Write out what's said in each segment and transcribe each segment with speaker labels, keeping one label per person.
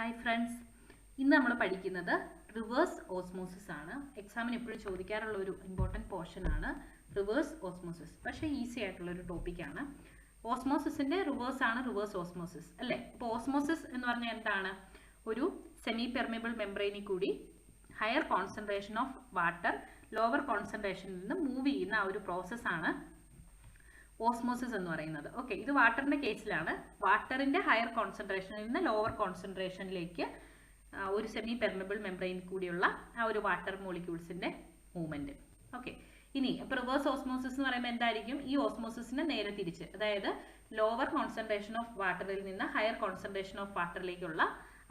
Speaker 1: Hi friends, ഇന്ന് നമ്മൾ പഠിക്കുന്നത് റിവേഴ്സ് ഓസ്മോസിസ് ആണ്. എക്സാമിന് എപ്പോഴും ചോദിക്കാറുള്ള ഒരു ഇമ്പോർട്ടൻറ്റ് പോർഷൻ ആണ് റിവേഴ്സ് ഓസ്മോസിസ്. പക്ഷേ ഈസി ആയിട്ടുള്ള ഒരു ടോപ്പിക്കാണ്. ഓസ്മോസിസിൻ്റെ റിവേഴ്സ് ആണ് റിവേഴ്സ് ഓസ്മോസിസ് അല്ലേ? അപ്പോൾ ഓസ്മോസിസ് എന്ന് പറഞ്ഞാൽ എന്താണ്? ഒരു സെമി പെർമിബിൾ മെംബ്രെയിനിൽ കൂടി higher concentration of water lower കോൺസെൻട്രേഷനിൽ നിന്ന് മൂവ് ചെയ്യുന്ന ആ ഒരു പ്രോസസ്സാണ് ഓസ്മോസിസ് എന്ന് പറയുന്നത്. ഓക്കെ, ഇത് വാട്ടറിന്റെ കേസിലാണ്. വാട്ടറിന്റെ ഹയർ കോൺസെൻട്രേഷനിൽ നിന്ന് ലോവർ കോൺസെൻട്രേഷനിലേക്ക് ഒരു സെമി പെർമിബിൾ മെംബ്രെയിനിൽ കൂടിയുള്ള ആ ഒരു വാട്ടർ മോളിക്യൂൾസിന്റെ മൂവ്മെന്റ്. ഓക്കെ, ഇനി ഇപ്പോൾ റിവേഴ്സ് ഓസ്മോസിസ് എന്ന് പറയുമ്പോൾ എന്തായിരിക്കും? ഈ ഓസ്മോസിസിന് നേരെ തിരിച്ച്, അതായത് ലോവർ കോൺസെൻട്രേഷൻ ഓഫ് വാട്ടറിൽ നിന്ന് ഹയർ കോൺസെൻട്രേഷൻ ഓഫ് വാട്ടറിലേക്കുള്ള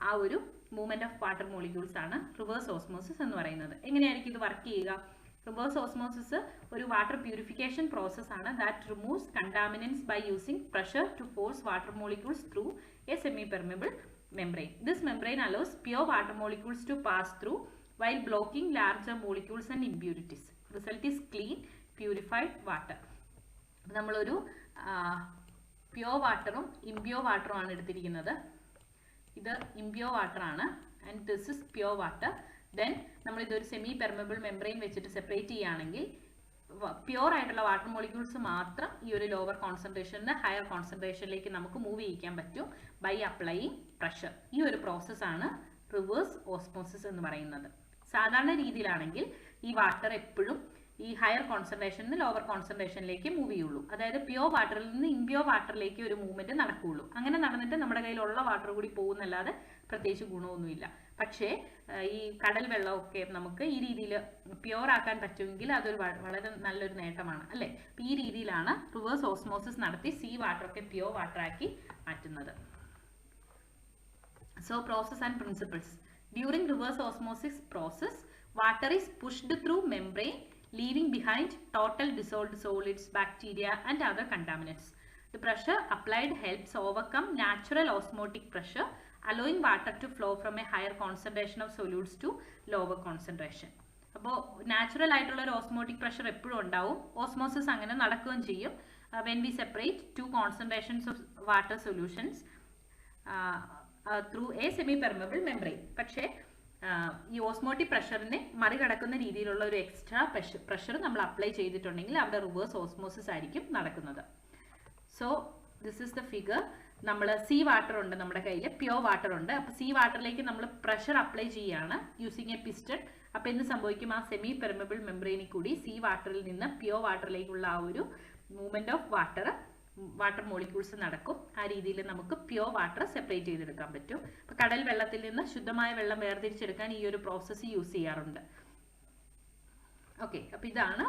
Speaker 1: ആ ഒരു മൂവ്മെന്റ് ഓഫ് വാട്ടർ മോളിക്യൂൾസ് ആണ് റിവേഴ്സ് ഓസ്മോസിസ് എന്ന് പറയുന്നത്. എങ്ങനെയായിരിക്കും ഇത് വർക്ക് ചെയ്യുക? റിവേഴ്സ് ഓസ്മോസിസ് ഒരു വാട്ടർ പ്യൂരിഫിക്കേഷൻ പ്രോസസ് ആണ് that removes contaminants by using pressure to force water molecules through a semipermeable membrane. This membrane allows pure water molecules to pass through while blocking larger molecules and impurities. Result is clean, purified water. നമ്മളൊരു pure വാട്ടറും impure വാട്ടറും ആണ് എടുത്തിരിക്കുന്നത്. ഇത് impure water ആണ് and this is pure water. Then നമ്മളിതൊരു semi permeable membrane വെച്ചിട്ട് separate ചെയ്യുകയാണെങ്കിൽ പ്യോർ ആയിട്ടുള്ള വാട്ടർ മോളിക്യൂൾസ് മാത്രം ഈ ഒരു ലോവർ കോൺസെൻട്രേഷനിൽ ഹയർ കോൺസെൻട്രേഷനിലേക്ക് നമുക്ക് മൂവ് ചെയ്യിക്കാൻ പറ്റും ബൈ അപ്ലൈയിങ് പ്രഷർ. ഈ ഒരു പ്രോസസ്സാണ് റിവേഴ്സ് ഓസ്മോസിസ് എന്ന് പറയുന്നത്. സാധാരണ രീതിയിലാണെങ്കിൽ ഈ വാട്ടർ എപ്പോഴും ഈ ഹയർ കോൺസെൻട്രേഷനിൽ നിന്ന് ലോവർ കോൺസെൻട്രേഷനിലേക്ക് മൂവ് ചെയ്യുള്ളൂ. അതായത് പ്യോർ വാട്ടറിൽ നിന്ന് ഇംപ്യോർ വാട്ടറിലേക്ക് ഒരു മൂവ്മെന്റ് നടക്കുകയുള്ളൂ. അങ്ങനെ നടന്നിട്ട് നമ്മുടെ കയ്യിലുള്ള വാട്ടർ കൂടി പോകുന്നല്ലാതെ പ്രത്യേകിച്ച് ഗുണമൊന്നുമില്ല. പക്ഷേ ഈ കടൽ വെള്ളമൊക്കെ നമുക്ക് ഈ രീതിയിൽ പ്യോർ ആക്കാൻ പറ്റുമെങ്കിൽ അതൊരു വളരെ നല്ലൊരു നേട്ടമാണ് അല്ലേ? അപ്പം ഈ രീതിയിലാണ് റിവേഴ്സ് ഓസ്മോസിസ് നടത്തി സീ വാട്ടറൊക്കെ പ്യോർ വാട്ടർ ആക്കി മാറ്റുന്നത്. So process and principles. During reverse osmosis process, water is pushed through membrane, leaving behind total dissolved solids, bacteria and other contaminants. The pressure applied helps overcome natural osmotic pressure, allowing water to flow from a higher concentration of solutes to lower concentration. അപ്പോൾ natural ആയിട്ടുള്ള ഒരു osmotic pressure എപ്പോഴും ഉണ്ടാവും. Osmosis അങ്ങനെ നടക്കുകയും ചെയ്യും. When we separate two concentrations of water solutions through a semi permeable membrane. പക്ഷേ ഈ ഓസ്മോട്ടിക് പ്രഷറിനെ മറികടക്കുന്ന രീതിയിലുള്ള ഒരു എക്സ്ട്രാ പ്രഷർ നമ്മൾ അപ്ലൈ ചെയ്തിട്ടുണ്ടെങ്കിൽ അവിടെ റിവേഴ്സ് ഓസ്മോസിസ് ആയിരിക്കും നടക്കുന്നത്. So this is the figure. നമ്മൾ സീ വാട്ടർ ഉണ്ട്, നമ്മുടെ കയ്യിൽ പ്യോർ വാട്ടർ ഉണ്ട്. അപ്പോൾ സീ വാട്ടറിലേക്ക് നമ്മൾ പ്രഷർ അപ്ലൈ ചെയ്യുകയാണ് യൂസിങ് എ പിസ്റ്റൺ. അപ്പോൾ എന്ത് സംഭവിക്കും? ആ സെമി പെർമിബിൾ മെംബ്രെയിനിൽ കൂടി സീ വാട്ടറിൽ നിന്ന് പ്യോർ വാട്ടറിലേക്കുള്ള ആ ഒരു മൂവ്മെന്റ് ഓഫ് വാട്ടർ മോളിക്യൂൾസ് നടക്കും. ആ രീതിയിൽ നമുക്ക് പ്യോർ വാട്ടർ സെപ്പറേറ്റ് ചെയ്തെടുക്കാൻ പറ്റും. അപ്പോൾ കടൽ വെള്ളത്തിൽ നിന്ന് ശുദ്ധമായ വെള്ളം വേർതിരിച്ചെടുക്കാൻ ഈ ഒരു പ്രോസസ്സ് യൂസ് ചെയ്യാറുണ്ട്. ഓക്കെ, അപ്പോൾ ഇതാണ്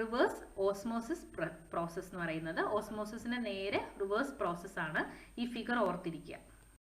Speaker 1: റിവേഴ്സ് ഓസ്മോസിസ് പ്രോസസ് എന്ന് പറയുന്നത്. ഓസ്മോസിസിന് നേരെ റിവേഴ്സ് പ്രോസസ്സാണ്. ഈ ഫിഗർ ഓർത്തിരിക്കുക.